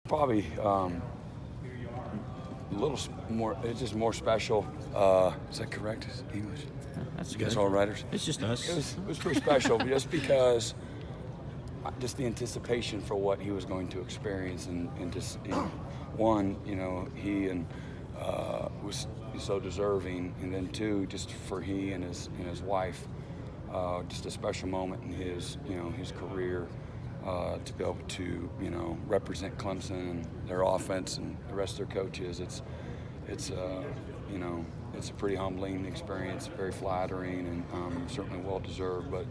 Probably a little more. It's just more special. Is that correct? Is it English? That's You good. guys all writers? It's just us. It was pretty special just because just the anticipation for what he was going to experience and just one, he and was so deserving, and then two, just for he and his wife, just a special moment in his career. To be able to represent Clemson and their offense and the rest of their coaches, it's it's a pretty humbling experience, very flattering, and certainly well deserved. But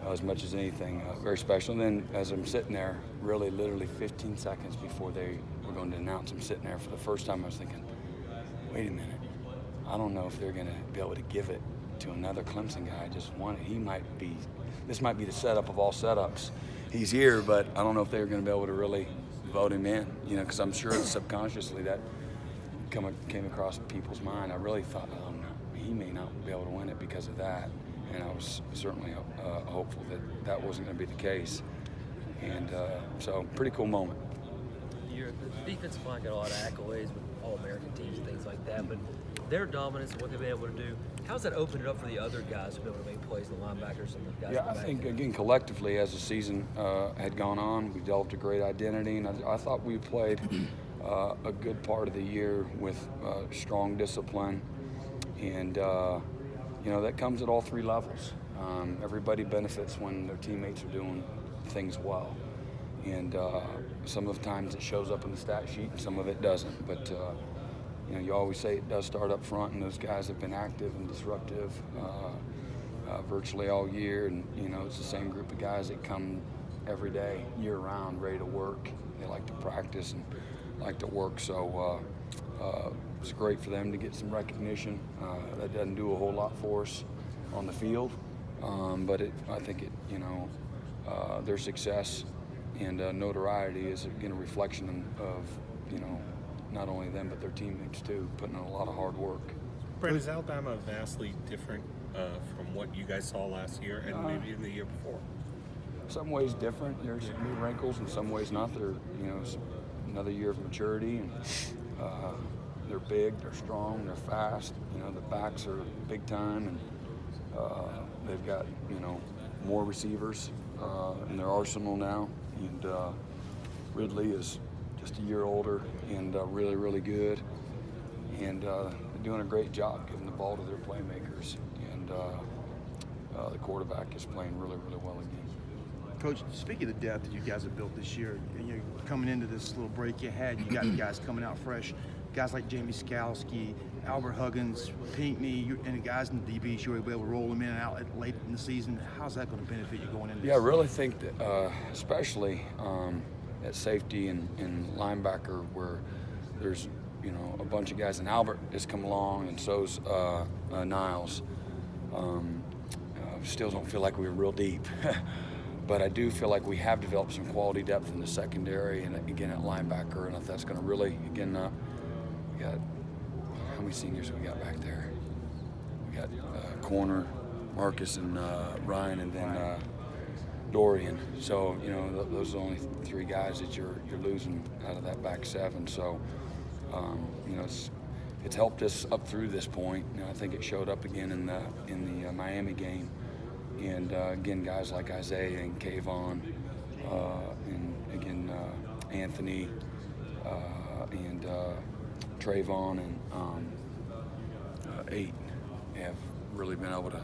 as much as anything, very special. And then as I'm sitting there, really literally 15 seconds before they were going to announce, I'm sitting there for the first time. I was thinking, wait a minute, I don't know if they're going to be able to give it to another Clemson guy. I just won it. This might be the setup of all setups. He's here, but I don't know if they're going to be able to really vote him in, because I'm sure subconsciously that came across people's mind. I really thought, he may not be able to win it because of that, and I was certainly hopeful that that wasn't going to be the case. And so, pretty cool moment. The defensive line got a lot of accolades with All-American teams and things like that, but their dominance and what they've been able to do, how's that opened it up for the other guys to be able to make plays, the linebackers and the guys? Yeah, I think, again, collectively, as the season had gone on, we developed a great identity, and I thought we played a good part of the year with strong discipline, and, that comes at all three levels. Everybody benefits when their teammates are doing things well, and some of the times it shows up in the stat sheet and some of it doesn't, but you always say it does start up front, and those guys have been active and disruptive virtually all year, and it's the same group of guys that come every day, year-round, ready to work. They like to practice and like to work, so it's great for them to get some recognition. That doesn't do a whole lot for us on the field, but I think their success and notoriety is, again, a reflection of not only them but their teammates too, putting in a lot of hard work. Brent, is Alabama vastly different from what you guys saw last year and maybe in the year before? Some ways different. There's new wrinkles, in some ways not. They're another year of maturity, and they're big, they're strong, they're fast. The backs are big time, and they've got more receivers in their arsenal now, and Ridley is just a year older and really, really good, and they're doing a great job giving the ball to their playmakers, and the quarterback is playing really, really well again. Coach, speaking of the depth that you guys have built this year, coming into this little break you got guys coming out fresh, guys like Jamie Skowski, Albert Huggins, Pinckney, and the guys in the DBs, you were able to roll them in and out late in the season. How's that going to benefit you going into this? Yeah, I really think that especially at safety and linebacker, where there's a bunch of guys, and Albert has come along, and so's Niles. Still don't feel like we were real deep, but I do feel like we have developed some quality depth in the secondary, and again at linebacker, and if that's going to really, again, we got, how many seniors we got back there? We got corner, Marcus and Ryan, and then Dorian. So those are the only three guys that you're losing out of that back seven. So it's helped us up through this point. I think it showed up again in the Miami game, and again guys like Isaiah and Kayvon, and again Anthony and Trayvon and Eight have really been able to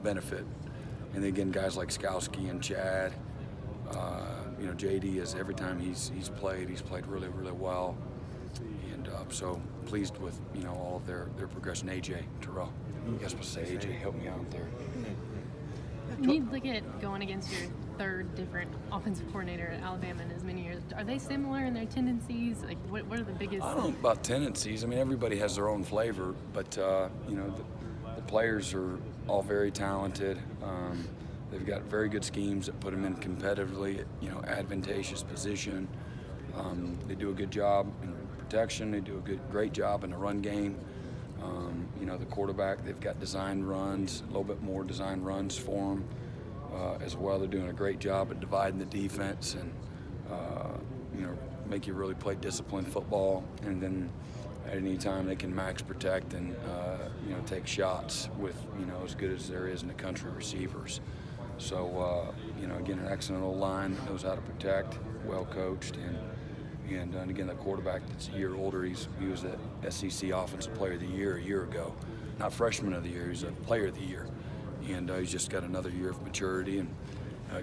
benefit. And then again, guys like Skowski and Chad, JD is every time he's played really, really well. And so pleased with all of their progression. AJ Terrell, I guess we'll say AJ, help me out there. When you look at going against your third different offensive coordinator at Alabama in as many years, are they similar in their tendencies? Like, what are the biggest? I don't know about tendencies. I mean, everybody has their own flavor, but the players are all very talented. They've got very good schemes that put them in competitively, advantageous position. They do a good job in protection. They do a great job in the run game. The quarterback, they've got designed runs, a little bit more designed runs for them as well. They're doing a great job at dividing the defense and, make you really play disciplined football, and then at any time they can max protect and take shots with as good as there is in the country receivers. So again, an excellent old line that knows how to protect, well coached, and again the quarterback that's a year older. He was the SEC Offensive Player of the Year a year ago, not Freshman of the Year. He's a Player of the Year, and he's just got another year of maturity and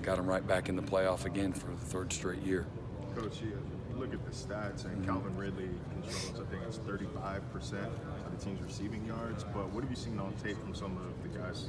got him right back in the playoff again for the third straight year. Coach, you look at the stats, and Calvin Ridley controls, I think it's 35% of the team's receiving yards. But what have you seen on tape from some of the guys